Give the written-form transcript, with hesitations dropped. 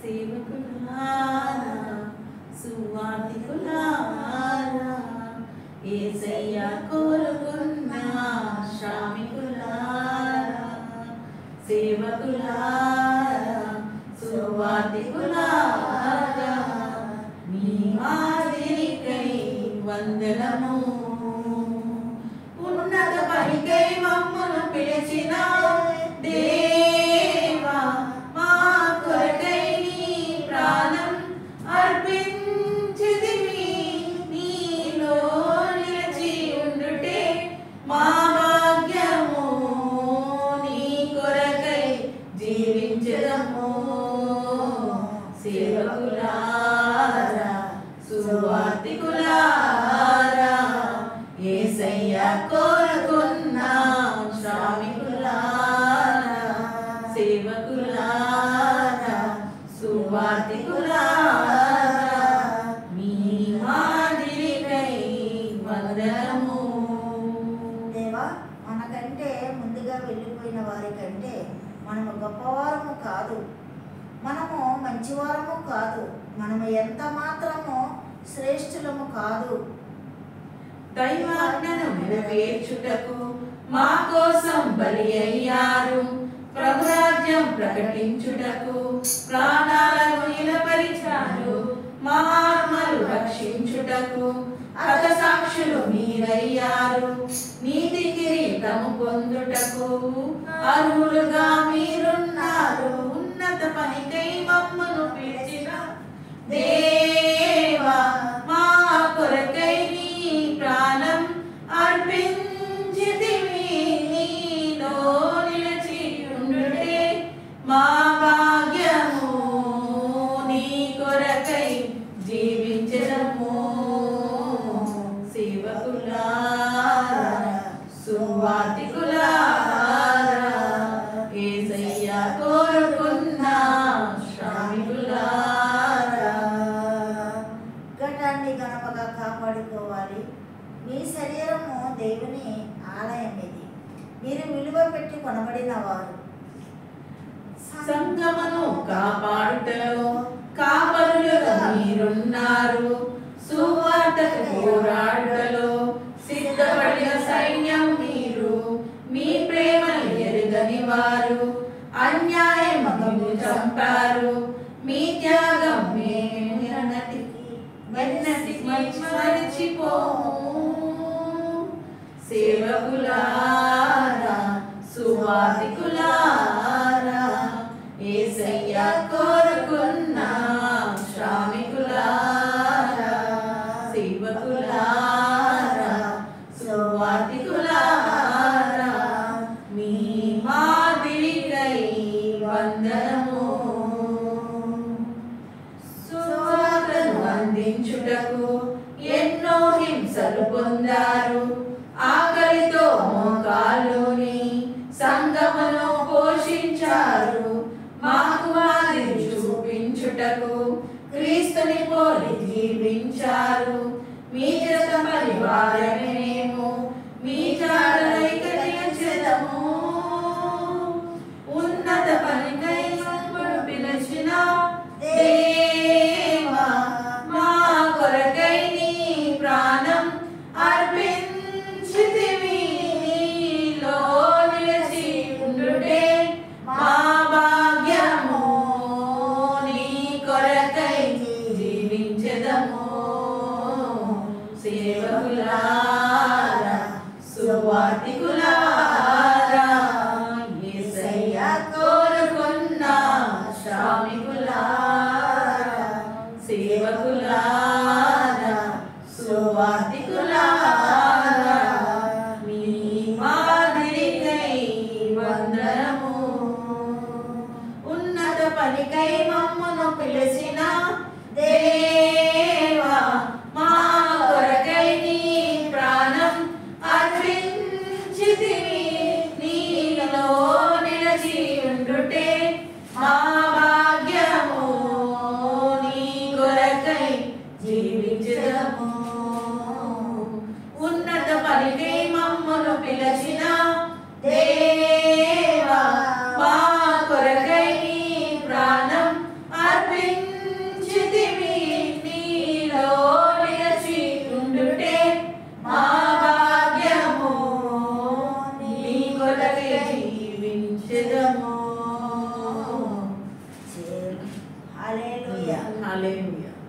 సేవకులారా సువార్తికులారా యేసయ్య కోరుకున్న శ్రామికులారా సేవకులారా సువార్తికులారా మీ మాదిరికై వందనము ఉన్నత పనికై మమ్మను పిలిచిన దేవా మా కొరకై నీ ప్రాణం అర్పించితివి నీలో నిలిచి ఉండుటే మా భాగ్యము నీ కొరకై జీవించదము సేవకులారా సువార్తికులారా యేసయ్య కోరుకున్న శ్రామికులారా సేవకులారా సువార్తికులారా మీ మాదిరికై వందనము. దేవా, మనకంటే ముందుగా వెళ్ళిపోయిన వారికంటే మనము గొప్పవారము కాదు, మనము మంచివారము కాదు, మనము ఎంత మాత్రము శ్రేష్ఠులము కాదు. దైవాజ్ఞను నెరవేర్చుటకు మా కోసం బలి అయ్యారు, ప్రభురాజ్యం ప్రకటించుటకు ప్రాణాలను నిలబరిచారు, మా ఆత్మలు రక్షించుటకు హతసాక్షులు మీరయ్యారు, నీతి కిరీటము పొందుటకు అర్హులుగా మీరున్నారు. ఉన్నత పనికై మమ్మను పిలిచిన దేవా మా కొరకై నీ ప్రాణం అర్పించితివి నీలో నిలిచి ఉండుటే మా భాగ్యము నీ కొరకై జీవించదము సేవకులారా సువార్తికులారా యేసయ్య కోరుకున్న శ్రామికులారా. ఘటాన్ని గణపగా కాపాడుకోవాలి. మీ శరీరము దేవుని ఆలయం, ఇది మీరు విలువ పెట్టి కొనబడిన వారు. సంగమను కాపాడుటలో కాపరులుగా మీరున్నారు, సువార్తకు పోరాడుటలో సిద్ధపడిన సైన్యం మీరు. మీ ప్రేమను ఎరుగని వారు అన్యాయము చంపారు, మీ త్యాగం మెన్నటికి మరిచిపోము సేవకులారా సువార్తికులారా యేసయ్య కోరుకున్న శ్రామికులారా సేవకులారా సువార్తికులారా మీ మాదిరికై వందనము. సువార్తను అందించుటకు ఎన్నో హింసలు పొందారు, ఆకలితో మోకాలుని సంగమును పోషించారు, మాకు మాదిరి చూపించుటకు క్రీస్తుని పోలి జీవించారు. మీ జత పరివారమే మేము, మీ జాడలైక నిలిచెదము. ఉన్నత పనికై మమ్మను పిలిచిన దేవా మా కొరకై నీ ప్రాణం అర్పించితివి నీలో నిలిచి ఉండుటే మా భాగ్యము నీ కొరకై జీవించెదము సేవకులారా సువార్తికులారా యేసయ్య కోరుకున్న శ్రామికులారా సేవకులారా సువార్తికులారా మీ మాదిరికై వందనము. ఉన్నత పనికై మమ్మను పిలిచిన దేవా మా కొరకై నీ ప్రాణం అర్పించితివి నీలో నిలిచి ఉండుటే మా భాగ్యము నీ కొరకై జీవించదము. ఉన్నత పనికై మమ్మను పిలిచిన దేవా మా కొరకై నీ ప్రాణం అర్పించితివి హల్లెలూయా.